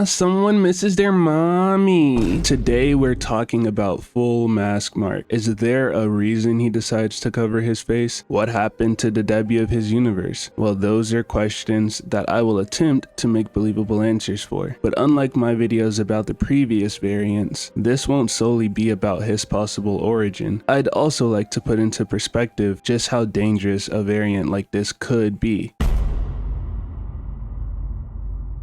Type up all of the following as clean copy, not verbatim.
Someone misses their mommy. Today we're talking about full mask Mark. Is there a reason he decides to cover his face? What happened to the Debbie of his universe? Well, those are questions that I will attempt to make believable answers for. But unlike my videos about the previous variants, this won't solely be about his possible origin. I'd also like to put into perspective just how dangerous a variant like this could be.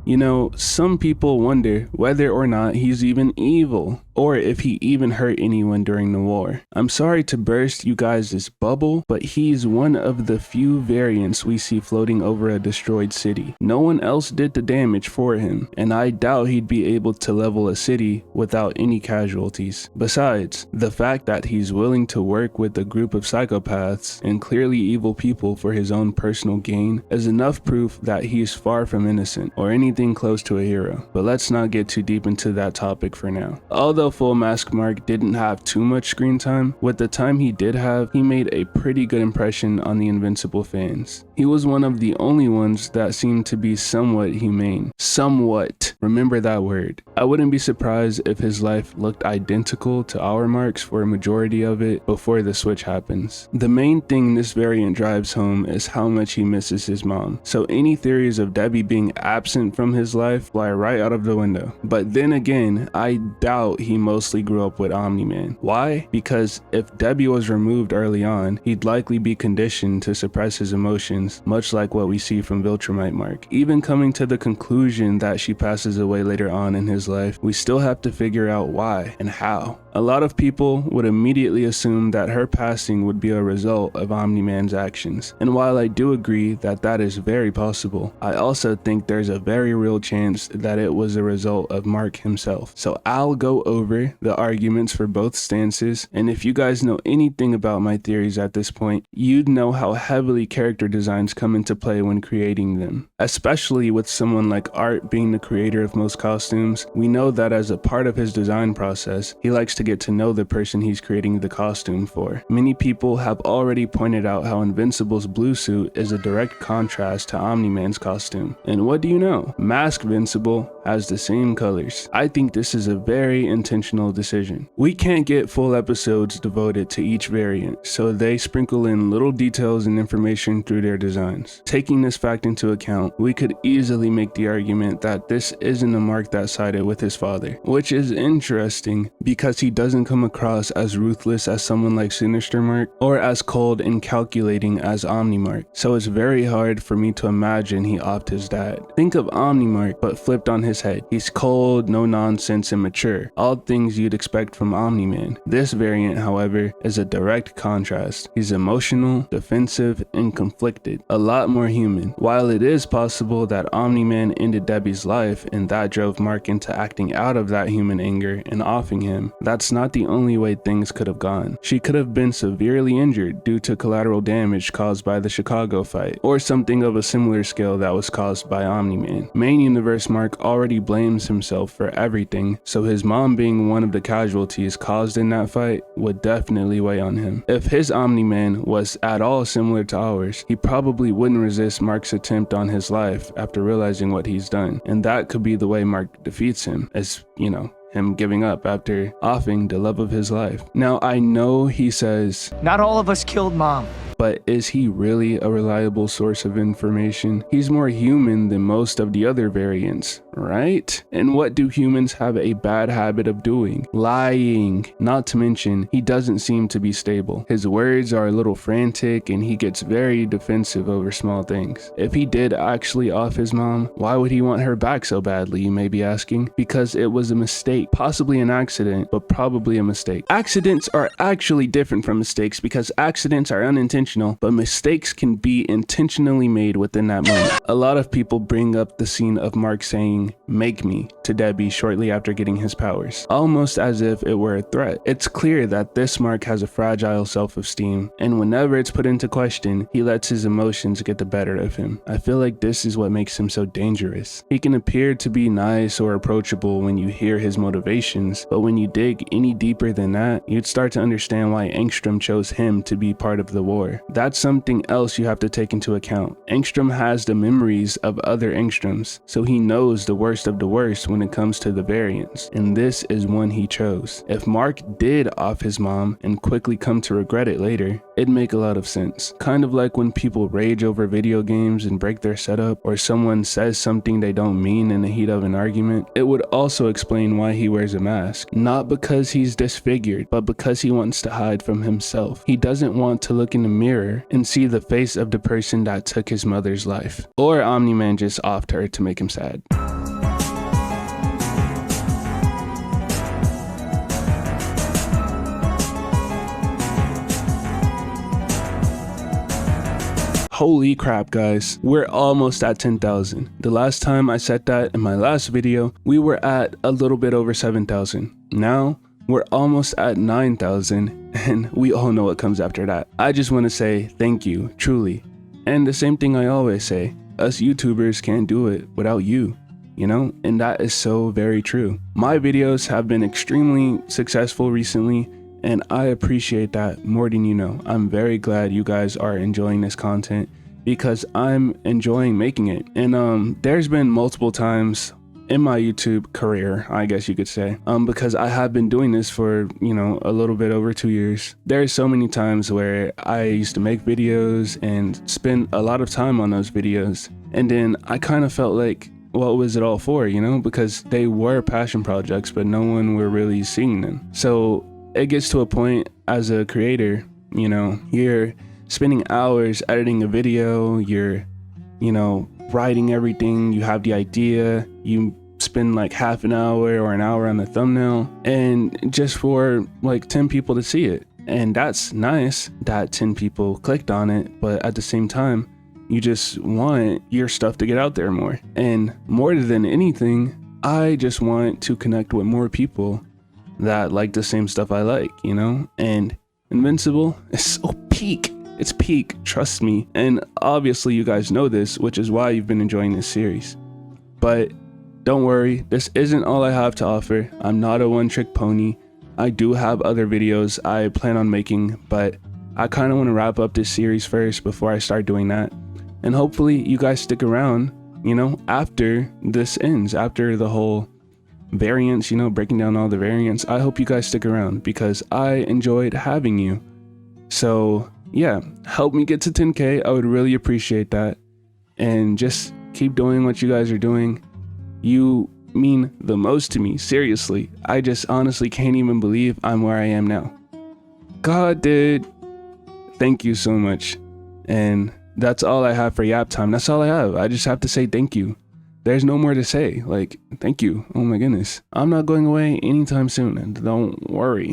You know, some people wonder whether or not he's even evil, or if he even hurt anyone during the war. I'm sorry to burst you guys' bubble, but he's one of the few variants we see floating over a destroyed city. No one else did the damage for him, and I doubt he'd be able to level a city without any casualties. Besides, the fact that he's willing to work with a group of psychopaths and clearly evil people for his own personal gain is enough proof that he's far from innocent, or anything close to a hero. But let's not get too deep into that topic for now. Although Full Mask Mark didn't have too much screen time, with the time he did have, he made a pretty good impression on the Invincible fans. He was one of the only ones that seemed to be somewhat humane. Somewhat. Remember that word. I wouldn't be surprised if his life looked identical to our Mark's for a majority of it before the switch happens. The main thing this variant drives home is how much he misses his mom. So any theories of Debbie being absent from his life fly right out of the window. But then again, I doubt he mostly grew up with Omni-Man. Why? Because if Debbie was removed early on, he'd likely be conditioned to suppress his emotions, much like what we see from Viltrumite Mark. Even coming to the conclusion that she passes away later on in his life, we still have to figure out why and how. A lot of people would immediately assume that her passing would be a result of Omni-Man's actions. And while I do agree that that is very possible, I also think there's a very real chance that it was a result of Mark himself. So I'll go over the arguments for both stances, and if you guys know anything about my theories at this point, you'd know how heavily character designs come into play when creating them. Especially with someone like Art being the creator of most costumes, we know that as a part of his design process, he likes to get to know the person he's creating the costume for. Many people have already pointed out how Invincible's blue suit is a direct contrast to Omni-Man's costume. And what do you know? Mask Vincible has the same colors. I think this is a very intentional decision. We can't get full episodes devoted to each variant, so they sprinkle in little details and information through their designs. Taking this fact into account, we could easily make the argument that this isn't a Mark that sided with his father, which is interesting because he doesn't come across as ruthless as someone like Sinister Mark, or as cold and calculating as Omni Mark, so it's very hard for me to imagine he offed his dad. Think of Omni Mark, but flipped on his head. He's cold, no nonsense, and mature, all things you'd expect from Omni-Man. This variant, however, is a direct contrast. He's emotional, defensive, and conflicted, a lot more human. While it is possible that Omni-Man ended Debbie's life and that drove Mark into acting out of that human anger and offing him, that's not the only way things could have gone. She could have been severely injured due to collateral damage caused by the Chicago fight, or something of a similar scale that was caused by Omni-Man. Main Universe Mark already blames himself for everything, so his mom being one of the casualties caused in that fight would definitely weigh on him. If his Omni-Man was at all similar to ours, he probably wouldn't resist Mark's attempt on his life after realizing what he's done, and that could be the way Mark defeats him, as, you know, him giving up after offing the love of his life. Now, I know he says, "Not all of us killed Mom." but is he really a reliable source of information? He's more human than most of the other variants, right? And what do humans have a bad habit of doing? Lying. Not to mention, he doesn't seem to be stable. His words are a little frantic and he gets very defensive over small things. If he did actually off his mom, why would he want her back so badly, you may be asking? Because it was a mistake, possibly an accident, but probably a mistake. Accidents are actually different from mistakes because accidents are unintentional, but mistakes can be intentionally made within that moment. A lot of people bring up the scene of Mark saying, "Make me," to Debbie shortly after getting his powers, almost as if it were a threat. It's clear that this Mark has a fragile self-esteem, and whenever it's put into question, he lets his emotions get the better of him. I feel like this is what makes him so dangerous. He can appear to be nice or approachable when you hear his motivations, but when you dig any deeper than that, you'd start to understand why Angstrom chose him to be part of the war. before. That's something else you have to take into account. Angstrom has the memories of other Angstroms, so he knows the worst of the worst when it comes to the variants, and this is one he chose. If Mark did off his mom and quickly come to regret it later, it'd make a lot of sense. Kind of like when people rage over video games and break their setup, or someone says something they don't mean in the heat of an argument. It would also explain why he wears a mask. Not because he's disfigured, but because he wants to hide from himself. He doesn't want to look in the mirror and see the face of the person that took his mother's life. Or Omni-Man just offed her to make him sad. Holy crap, guys, we're almost at 10,000. The last time I said that in my last video, we were at a little bit over 7,000. Now we're almost at 9,000, and we all know what comes after that. I just want to say thank you, truly. And the same thing I always say, us YouTubers can't do it without you, you know? And that is so very true. My videos have been extremely successful recently, and I appreciate that more than you know. I'm very glad you guys are enjoying this content because I'm enjoying making it. And there's been multiple times in my YouTube career, I guess you could say, because I have been doing this for, you know, a little bit over 2 years. There's so many times where I used to make videos and spend a lot of time on those videos. And then I kind of felt like, what was it all for, you know? Because they were passion projects, but no one were really seeing them. So it gets to a point as a creator, you know, you're spending hours editing a video, you're, you know, writing everything, you have the idea, you spend like half an hour or an hour on the thumbnail, and just for like 10 people to see it. And that's nice that 10 people clicked on it, but at the same time, you just want your stuff to get out there more. And more than anything, I just want to connect with more people that like the same stuff I like, you know? And Invincible is so peak. It's peak, trust me. And obviously you guys know this, which is why you've been enjoying this series. But don't worry, this isn't all I have to offer. I'm not a one-trick pony. I do have other videos I plan on making, but I kind of want to wrap up this series first before I start doing that. And hopefully you guys stick around, you know, after this ends, after the whole variants, you know, breaking down all the variants. I hope you guys stick around because I enjoyed having you. So yeah, help me get to 10K. I would really appreciate that. And just keep doing what you guys are doing. You mean the most to me, seriously. I just honestly can't even believe I'm where I am now. God, dude, thank you so much. And that's all I have for Yap Time. That's all I have. I just have to say thank you. There's no more to say. Like, thank you. Oh my goodness. I'm not going away anytime soon, and don't worry.